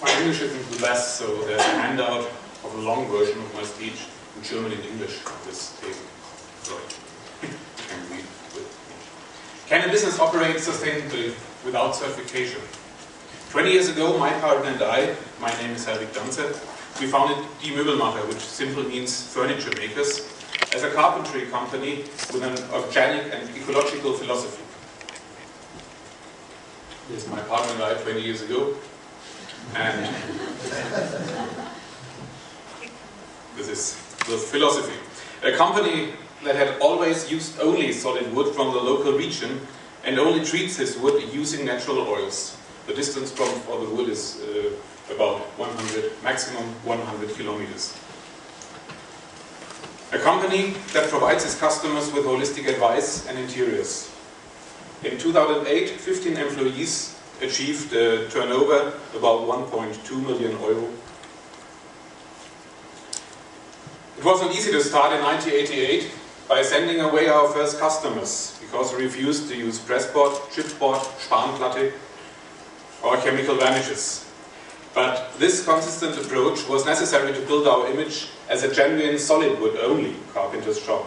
My English isn't the best, so there's a handout of a long version of my speech in German and English on this table. So you can read with me. Can a business operate sustainably without certification? 20 years ago, my partner and I, my name is Helwig Danze, we founded Die Moebelmacher, which simply means furniture makers, as a carpentry company with an organic and ecological philosophy. This is my partner and I 20 years ago. And this is the philosophy. A company that had always used only solid wood from the local region and only treats his wood using natural oils. The distance for the wood is about 100, maximum 100 kilometers. A company that provides its customers with holistic advice and interiors. In 2008, 15 employees achieved a turnover about 1.2 million euro. It was not easy to start in 1988 by sending away our first customers because we refused to use pressboard, chipboard, Spanplatte or chemical varnishes. But this consistent approach was necessary to build our image as a genuine solid wood only carpenter's shop.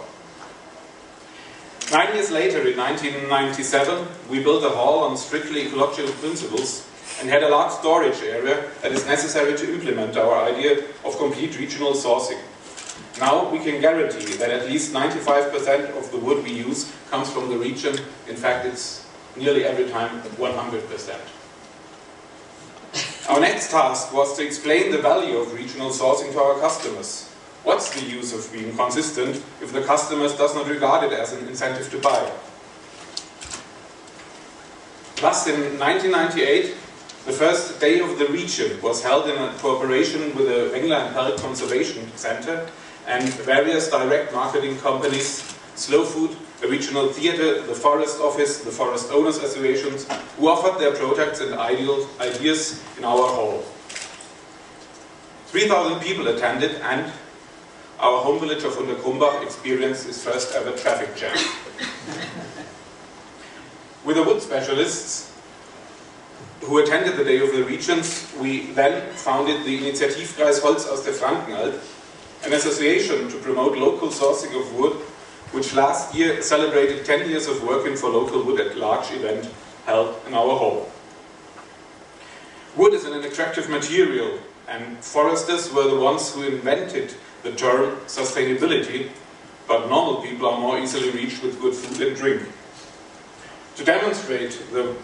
9 years later, in 1997, we built a hall on strictly ecological principles and had a large storage area that is necessary to implement our idea of complete regional sourcing. Now we can guarantee that at least 95% of the wood we use comes from the region. In fact, it's nearly every time 100%. Our next task was to explain the value of regional sourcing to our customers. What's the use of being consistent if the customers does not regard it as an incentive to buy? Thus, in 1998, the first Day of the Region was held in a cooperation with the Wengler and Perl Conservation Center and various direct marketing companies, Slow Food, a regional theater, the Forest Office, the Forest Owners Associations, who offered their products and ideas in our hall. 3,000 people attended, and our home village of Unterkrumbach experienced its first ever traffic jam. With the wood specialists who attended the Day of the Regions, we then founded the Initiativkreis Holz aus der Frankenalb, an association to promote local sourcing of wood, which last year celebrated 10 years of working for local wood at a large event held in our hall. Wood is an attractive material, and foresters were the ones who invented the term sustainability, but normal people are more easily reached with good food and drink. To demonstrate the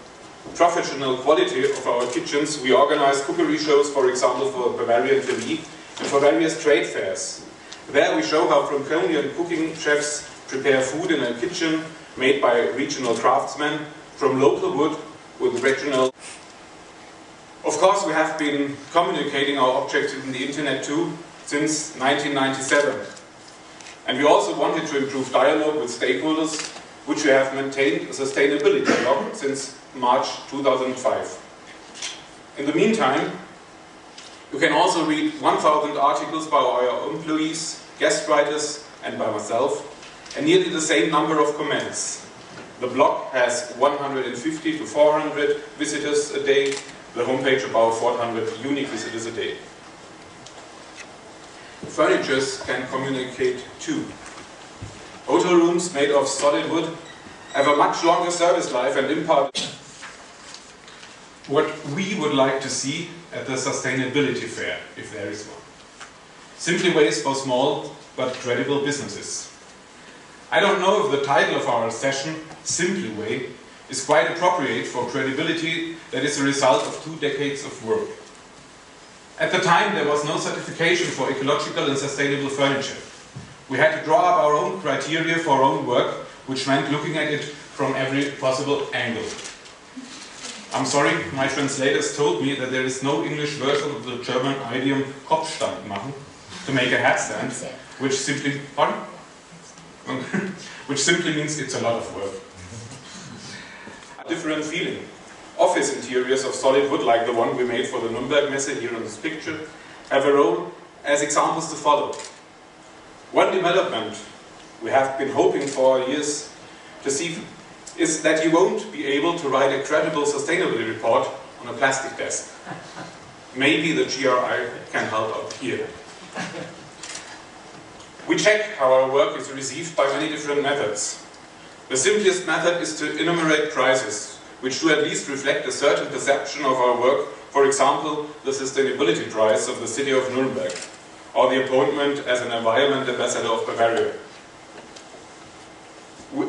professional quality of our kitchens, we organize cookery shows, for example, for Bavarian TV and for various trade fairs. There we show how Franconian cooking chefs prepare food in a kitchen made by regional craftsmen from local wood with regional. Of course, we have been communicating our objectives in the internet too since 1997. And we also wanted to improve dialogue with stakeholders, which we have maintained a sustainability blog since March 2005. In the meantime, you can also read 1,000 articles by our employees, guest writers, and by myself, and nearly the same number of comments. The blog has 150 to 400 visitors a day, the homepage about 400 unique visitors a day. Furnitures can communicate too. Hotel rooms made of solid wood have a much longer service life and impart what we would like to see at the sustainability fair, if there is one. Simply ways for small but credible businesses. I don't know if the title of our session, Simply Way, is quite appropriate for credibility that is a result of 2 decades of work. At the time, there was no certification for ecological and sustainable furniture. We had to draw up our own criteria for our own work, which meant looking at it from every possible angle. I'm sorry, my translators told me that there is no English version of the German idiom Kopfstand machen, to make a headstand, which simply, pardon? Which simply means it's a lot of work. A different feeling. Office interiors of solid wood, like the one we made for the Nürnberg Messe here in this picture, have a role as examples to follow. One development we have been hoping for years to see is that you won't be able to write a credible sustainability report on a plastic desk. Maybe the GRI can help out here. We check how our work is received by many different methods. The simplest method is to enumerate prizes, which do at least reflect a certain perception of our work. For example, the sustainability prize of the city of Nuremberg, or the appointment as an environment ambassador of Bavaria.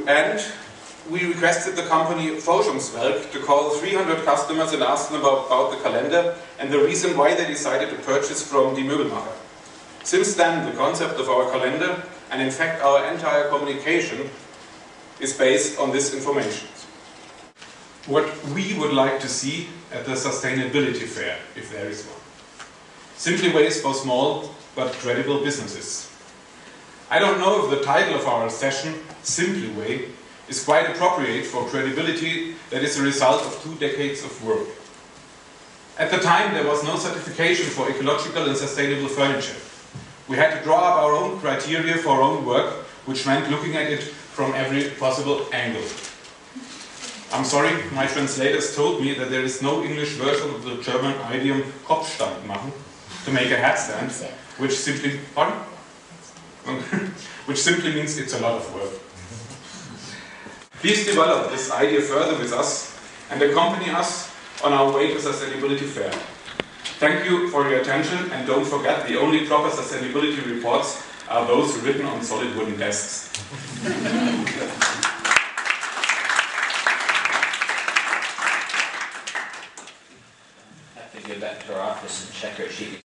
And we requested the company Forschungswerk to call 300 customers and ask them about the calendar and the reason why they decided to purchase from the Moebelmacher. Since then, the concept of our calendar, and in fact our entire communication, is based on this information. What we would like to see at the sustainability fair, if there is one. Simply ways for small but credible businesses. I don't know if the title of our session, Simply Way, is quite appropriate for credibility that is a result of 2 decades of work. At the time, there was no certification for ecological and sustainable furniture. We had to draw up our own criteria for our own work, which meant looking at it from every possible angle. I'm sorry, my translators told me that there is no English version of the German idiom Kopfstand machen, to make a headstand, which simply, pardon? Which simply means it's a lot of work. Please develop this idea further with us and accompany us on our way to Sustainability Fair. Thank you for your attention, and don't forget, the only proper sustainability reports are those written on solid wooden desks. Have to go back to our office and check our sheet.